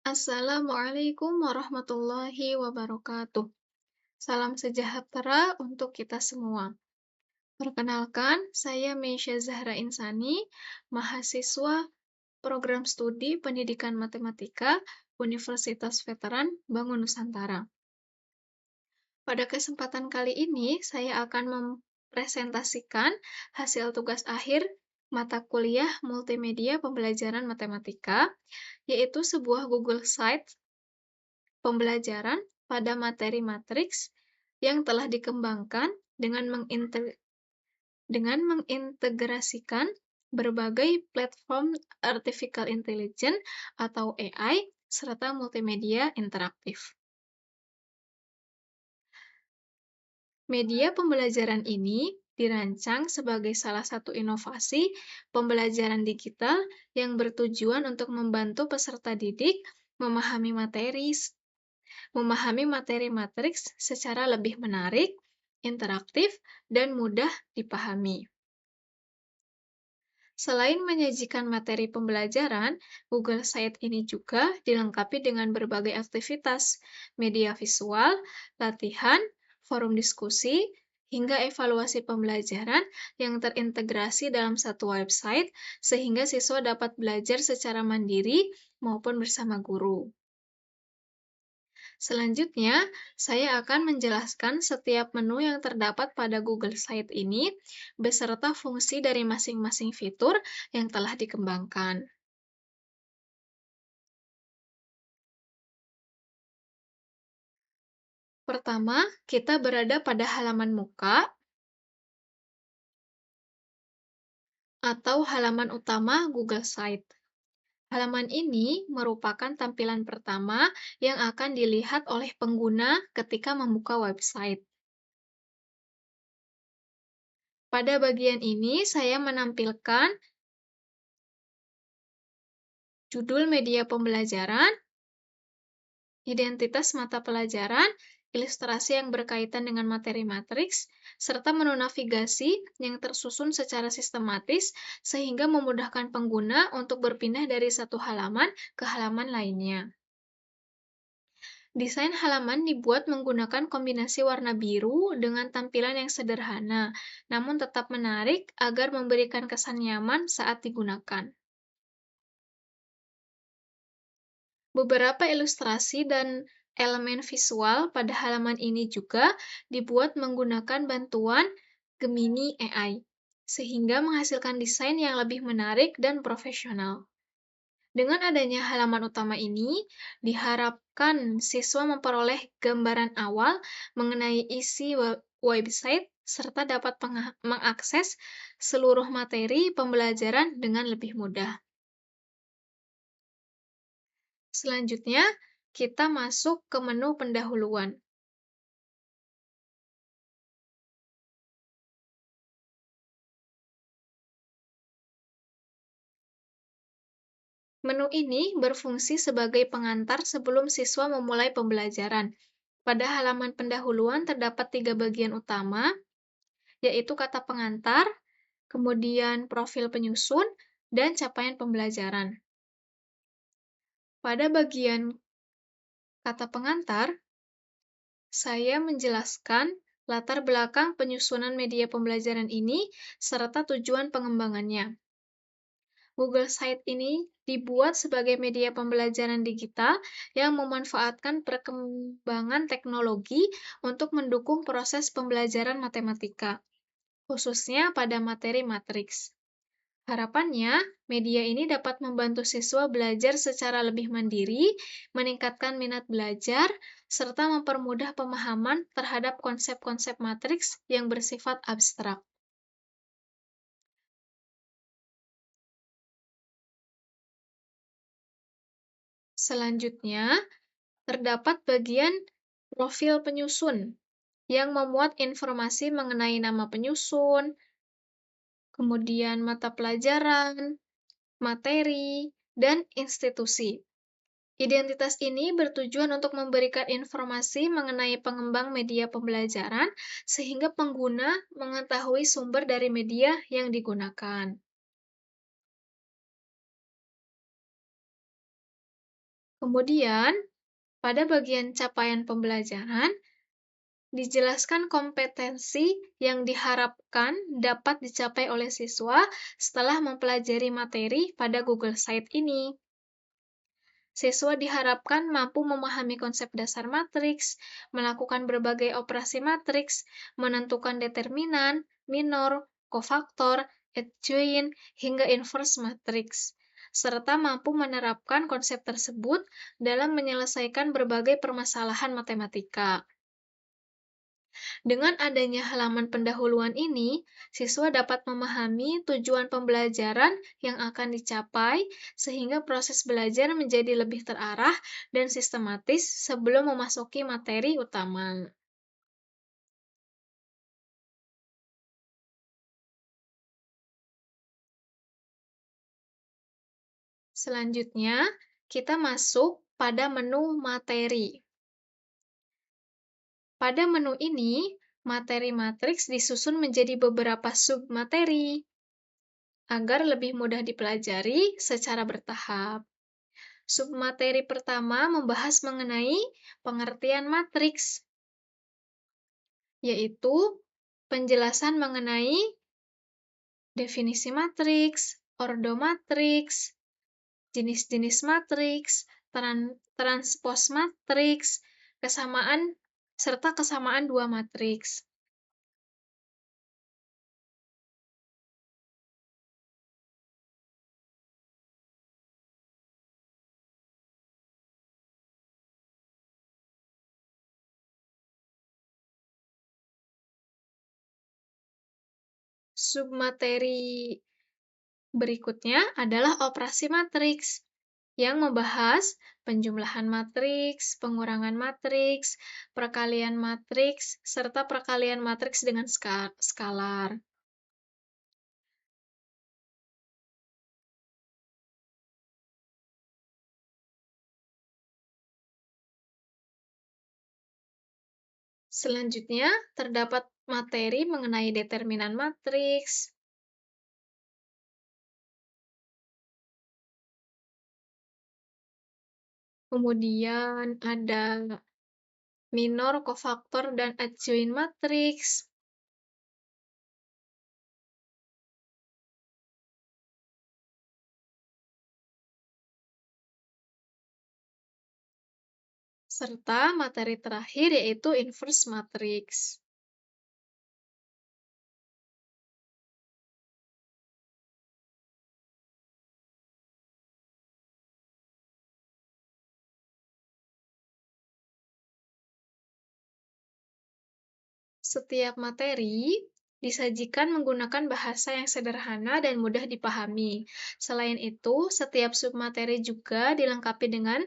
Assalamualaikum warahmatullahi wabarakatuh. Salam sejahtera untuk kita semua. Perkenalkan, saya Meisya Zahra Insani, mahasiswa Program Studi Pendidikan Matematika Universitas Veteran Bangun Nusantara. Pada kesempatan kali ini, saya akan mempresentasikan hasil tugas akhir mata kuliah Multimedia Pembelajaran Matematika, yaitu sebuah Google Site pembelajaran pada materi matriks yang telah dikembangkan dengan mengintegrasikan berbagai platform artificial intelligence atau AI serta multimedia interaktif. Media pembelajaran ini dirancang sebagai salah satu inovasi pembelajaran digital yang bertujuan untuk membantu peserta didik memahami materi matriks secara lebih menarik, interaktif, dan mudah dipahami. Selain menyajikan materi pembelajaran, Google Site ini juga dilengkapi dengan berbagai aktivitas, media visual, latihan, forum diskusi, hingga evaluasi pembelajaran yang terintegrasi dalam satu website, sehingga siswa dapat belajar secara mandiri maupun bersama guru. Selanjutnya, saya akan menjelaskan setiap menu yang terdapat pada Google Site ini, beserta fungsi dari masing-masing fitur yang telah dikembangkan. Pertama, kita berada pada halaman muka atau halaman utama Google Site. Halaman ini merupakan tampilan pertama yang akan dilihat oleh pengguna ketika membuka website. Pada bagian ini, saya menampilkan judul media pembelajaran, identitas mata pelajaran, ilustrasi yang berkaitan dengan materi matriks, serta menu navigasi yang tersusun secara sistematis sehingga memudahkan pengguna untuk berpindah dari satu halaman ke halaman lainnya. Desain halaman dibuat menggunakan kombinasi warna biru dengan tampilan yang sederhana, namun tetap menarik agar memberikan kesan nyaman saat digunakan. Beberapa ilustrasi dan elemen visual pada halaman ini juga dibuat menggunakan bantuan Gemini AI, sehingga menghasilkan desain yang lebih menarik dan profesional. Dengan adanya halaman utama ini, diharapkan siswa memperoleh gambaran awal mengenai isi website serta dapat mengakses seluruh materi pembelajaran dengan lebih mudah. Selanjutnya, kita masuk ke menu pendahuluan. Menu ini berfungsi sebagai pengantar sebelum siswa memulai pembelajaran. Pada halaman pendahuluan terdapat 3 bagian utama, yaitu kata pengantar, kemudian profil penyusun, dan capaian pembelajaran. Pada bagian kata pengantar, saya menjelaskan latar belakang penyusunan media pembelajaran ini serta tujuan pengembangannya. Google Site ini dibuat sebagai media pembelajaran digital yang memanfaatkan perkembangan teknologi untuk mendukung proses pembelajaran matematika, khususnya pada materi matriks. Harapannya, media ini dapat membantu siswa belajar secara lebih mandiri, meningkatkan minat belajar, serta mempermudah pemahaman terhadap konsep-konsep matriks yang bersifat abstrak. Selanjutnya, terdapat bagian profil penyusun yang memuat informasi mengenai nama penyusun, kemudian mata pelajaran, materi, dan institusi. Identitas ini bertujuan untuk memberikan informasi mengenai pengembang media pembelajaran sehingga pengguna mengetahui sumber dari media yang digunakan. Kemudian, pada bagian capaian pembelajaran, dijelaskan kompetensi yang diharapkan dapat dicapai oleh siswa setelah mempelajari materi pada Google Site ini. Siswa diharapkan mampu memahami konsep dasar matriks, melakukan berbagai operasi matriks, menentukan determinan, minor, kofaktor, adjoint, hingga inverse matriks, serta mampu menerapkan konsep tersebut dalam menyelesaikan berbagai permasalahan matematika. Dengan adanya halaman pendahuluan ini, siswa dapat memahami tujuan pembelajaran yang akan dicapai, sehingga proses belajar menjadi lebih terarah dan sistematis sebelum memasuki materi utama. Selanjutnya, kita masuk pada menu materi. Pada menu ini, materi matriks disusun menjadi beberapa submateri agar lebih mudah dipelajari secara bertahap. Submateri pertama membahas mengenai pengertian matriks, yaitu penjelasan mengenai definisi matriks, ordo matriks, jenis-jenis matriks, transpos matriks, kesamaan, serta kesamaan dua matriks. Submateri berikutnya adalah operasi matriks, yang membahas penjumlahan matriks, pengurangan matriks, perkalian matriks, serta perkalian matriks dengan skalar. Selanjutnya, terdapat materi mengenai determinan matriks, kemudian ada minor, kofaktor, dan adjoint matriks, serta materi terakhir yaitu inverse matriks. Setiap materi disajikan menggunakan bahasa yang sederhana dan mudah dipahami. Selain itu, setiap submateri juga dilengkapi dengan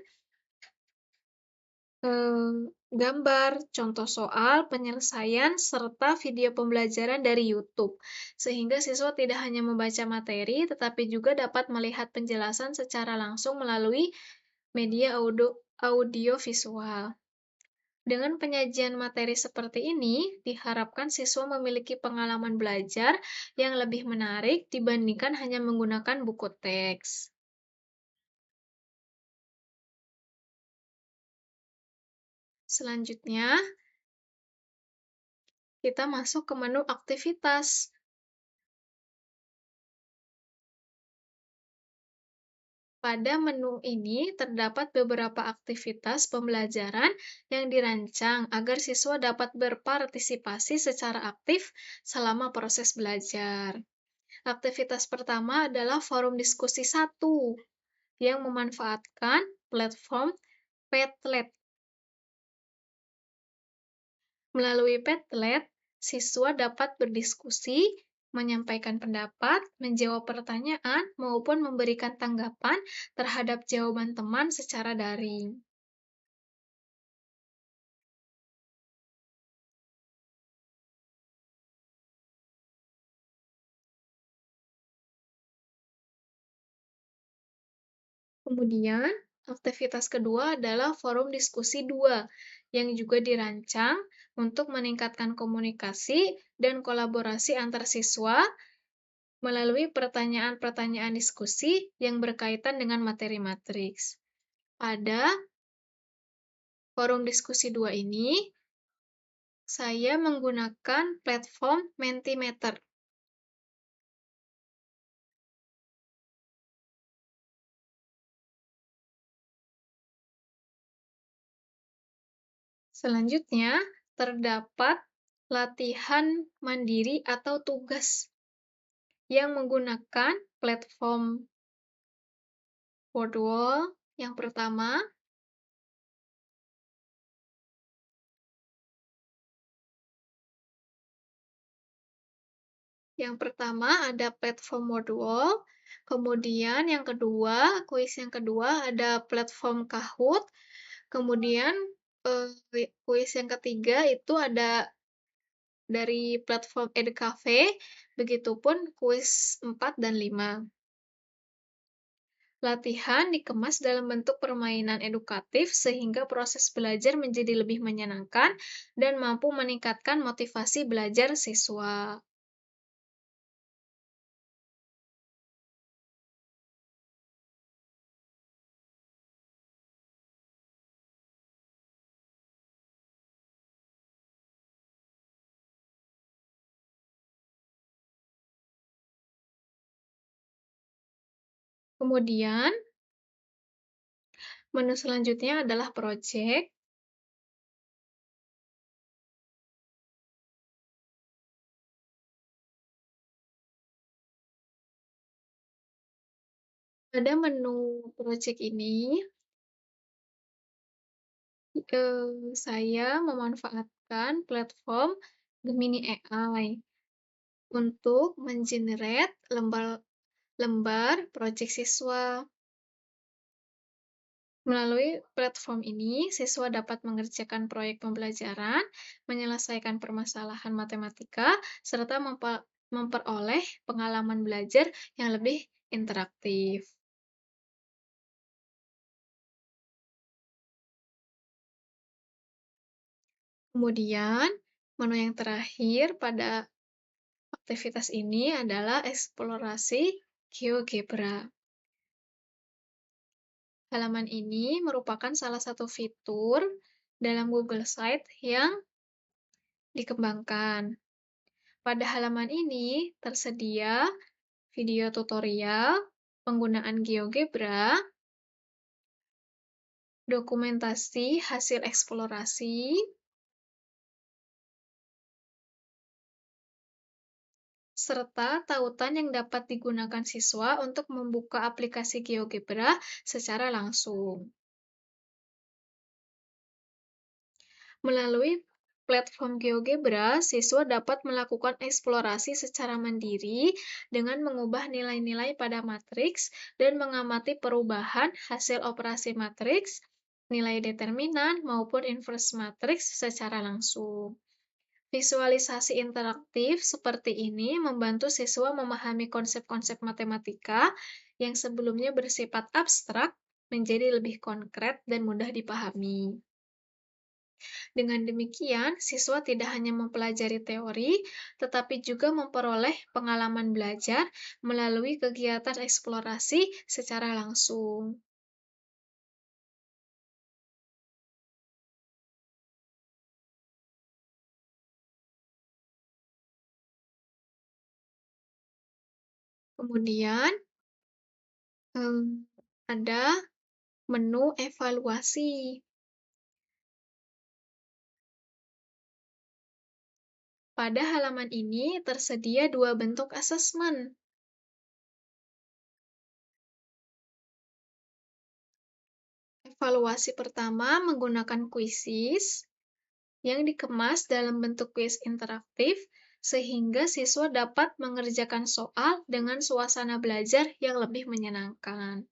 gambar, contoh soal, penyelesaian, serta video pembelajaran dari YouTube, sehingga siswa tidak hanya membaca materi, tetapi juga dapat melihat penjelasan secara langsung melalui media audio visual. Dengan penyajian materi seperti ini, diharapkan siswa memiliki pengalaman belajar yang lebih menarik dibandingkan hanya menggunakan buku teks. Selanjutnya, kita masuk ke menu aktivitas. Pada menu ini terdapat beberapa aktivitas pembelajaran yang dirancang agar siswa dapat berpartisipasi secara aktif selama proses belajar. Aktivitas pertama adalah forum diskusi 1 yang memanfaatkan platform Padlet. Melalui Padlet, siswa dapat berdiskusi, menyampaikan pendapat, menjawab pertanyaan, maupun memberikan tanggapan terhadap jawaban teman secara daring. Kemudian, aktivitas kedua adalah forum diskusi 2, yang juga dirancang untuk meningkatkan komunikasi dan kolaborasi antar siswa melalui pertanyaan-pertanyaan diskusi yang berkaitan dengan materi matriks. Pada forum diskusi 2 ini, saya menggunakan platform Mentimeter. Selanjutnya, terdapat latihan mandiri atau tugas yang menggunakan platform Wordwall. Yang pertama, ada platform Wordwall, kemudian kuis yang kedua ada platform Kahoot, kemudian kuis yang ketiga itu ada dari platform Edcafe, begitupun kuis 4 dan 5. Latihan dikemas dalam bentuk permainan edukatif sehingga proses belajar menjadi lebih menyenangkan dan mampu meningkatkan motivasi belajar siswa. Kemudian, menu selanjutnya adalah project. Pada menu project ini, saya memanfaatkan platform Gemini AI untuk mengenerate lembar project siswa. Melalui platform ini, siswa dapat mengerjakan proyek pembelajaran, menyelesaikan permasalahan matematika, serta memperoleh pengalaman belajar yang lebih interaktif. Kemudian, menu yang terakhir pada aktivitas ini adalah eksplorasi GeoGebra. Halaman ini merupakan salah satu fitur dalam Google Sites yang dikembangkan. Pada halaman ini tersedia video tutorial penggunaan GeoGebra, dokumentasi hasil eksplorasi, serta tautan yang dapat digunakan siswa untuk membuka aplikasi GeoGebra secara langsung. Melalui platform GeoGebra, siswa dapat melakukan eksplorasi secara mandiri dengan mengubah nilai-nilai pada matriks dan mengamati perubahan hasil operasi matriks, nilai determinan, maupun inverse matriks secara langsung. Visualisasi interaktif seperti ini membantu siswa memahami konsep-konsep matematika yang sebelumnya bersifat abstrak menjadi lebih konkret dan mudah dipahami. Dengan demikian, siswa tidak hanya mempelajari teori, tetapi juga memperoleh pengalaman belajar melalui kegiatan eksplorasi secara langsung. Kemudian, ada menu evaluasi. Pada halaman ini tersedia dua bentuk asesmen. Evaluasi pertama menggunakan quizzes yang dikemas dalam bentuk kuis interaktif sehingga siswa dapat mengerjakan soal dengan suasana belajar yang lebih menyenangkan.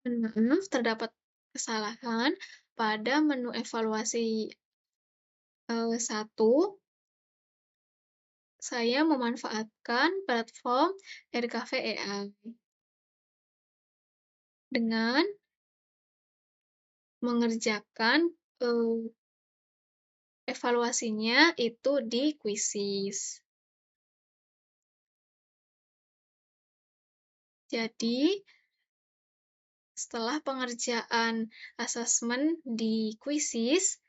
Maaf, terdapat kesalahan pada menu evaluasi 1. Saya memanfaatkan platform Edcafe AI dengan mengerjakan evaluasinya itu di quizzes. Jadi, setelah pengerjaan asesmen di Quizzes,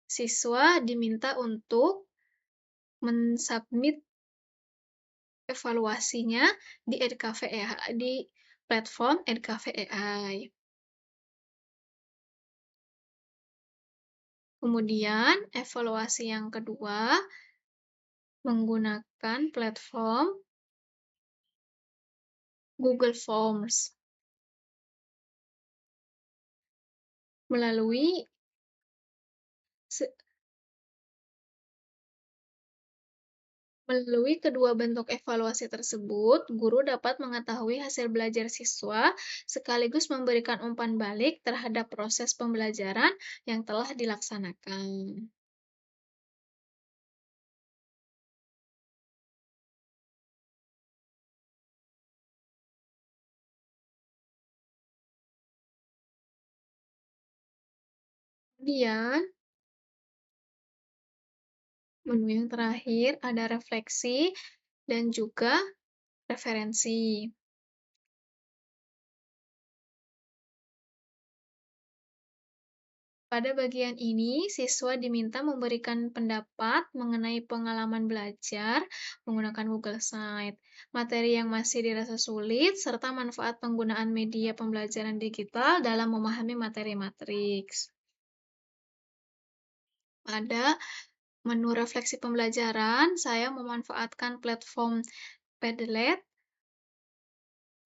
siswa diminta untuk mensubmit evaluasinya di Edcafe AI, di platform Edcafe AI. Kemudian, evaluasi yang kedua menggunakan platform Google Forms. Melalui kedua bentuk evaluasi tersebut, guru dapat mengetahui hasil belajar siswa sekaligus memberikan umpan balik terhadap proses pembelajaran yang telah dilaksanakan. Kemudian, menu yang terakhir ada refleksi dan juga referensi. Pada bagian ini, siswa diminta memberikan pendapat mengenai pengalaman belajar menggunakan Google Site, materi yang masih dirasa sulit, serta manfaat penggunaan media pembelajaran digital dalam memahami materi matriks. Pada menu refleksi pembelajaran, saya memanfaatkan platform Padlet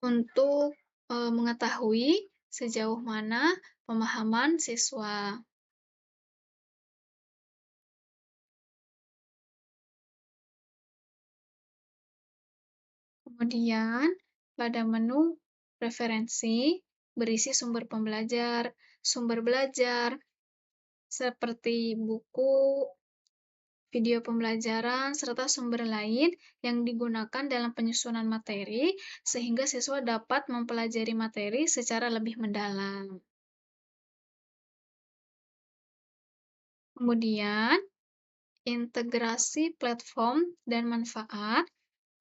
untuk mengetahui sejauh mana pemahaman siswa. Kemudian, pada menu referensi, berisi sumber belajar, seperti buku, video pembelajaran, serta sumber lain yang digunakan dalam penyusunan materi, sehingga siswa dapat mempelajari materi secara lebih mendalam. Kemudian, integrasi platform dan manfaat.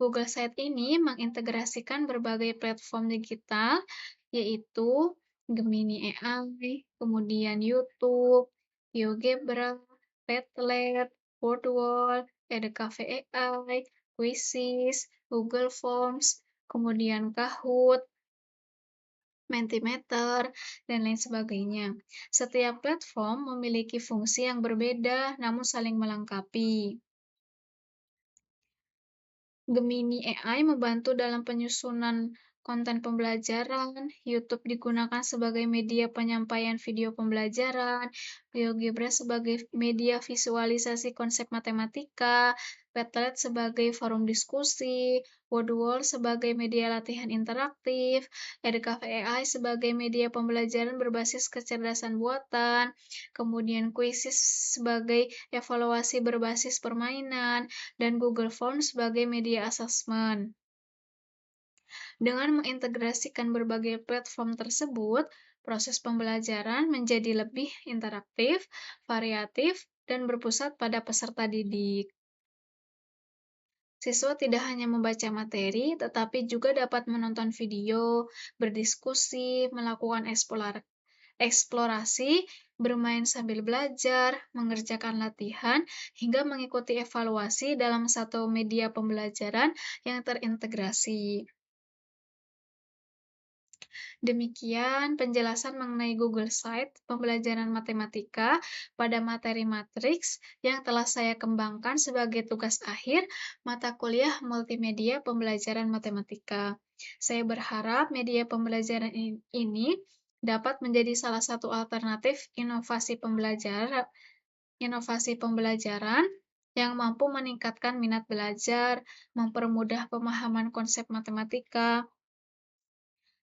Google Site ini mengintegrasikan berbagai platform digital, yaitu Gemini AI, kemudian YouTube, GeoGebra, Padlet, Wordwall, Edcafe AI, Quizzes, Google Forms, kemudian Kahoot, Mentimeter, dan lain sebagainya. Setiap platform memiliki fungsi yang berbeda namun saling melengkapi. Gemini AI membantu dalam penyusunan konten pembelajaran, YouTube digunakan sebagai media penyampaian video pembelajaran, GeoGebra sebagai media visualisasi konsep matematika, Padlet sebagai forum diskusi, Wordwall sebagai media latihan interaktif, Edcafe AI sebagai media pembelajaran berbasis kecerdasan buatan, kemudian Quizzes sebagai evaluasi berbasis permainan, dan Google Forms sebagai media asesmen. Dengan mengintegrasikan berbagai platform tersebut, proses pembelajaran menjadi lebih interaktif, variatif, dan berpusat pada peserta didik. Siswa tidak hanya membaca materi, tetapi juga dapat menonton video, berdiskusi, melakukan eksplorasi, bermain sambil belajar, mengerjakan latihan, hingga mengikuti evaluasi dalam satu media pembelajaran yang terintegrasi. Demikian penjelasan mengenai Google Site pembelajaran matematika pada materi matriks yang telah saya kembangkan sebagai tugas akhir mata kuliah multimedia pembelajaran matematika. Saya berharap media pembelajaran ini dapat menjadi salah satu alternatif inovasi pembelajaran yang mampu meningkatkan minat belajar, mempermudah pemahaman konsep matematika,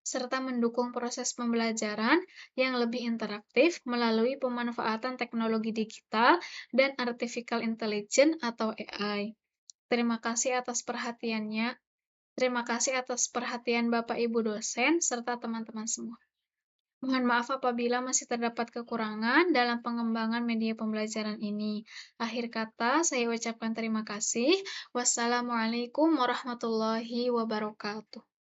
serta mendukung proses pembelajaran yang lebih interaktif melalui pemanfaatan teknologi digital dan artificial intelligence atau AI. Terima kasih atas perhatiannya. Terima kasih atas perhatian Bapak Ibu dosen serta teman-teman semua. Mohon maaf apabila masih terdapat kekurangan dalam pengembangan media pembelajaran ini. Akhir kata, saya ucapkan terima kasih. Wassalamualaikum warahmatullahi wabarakatuh.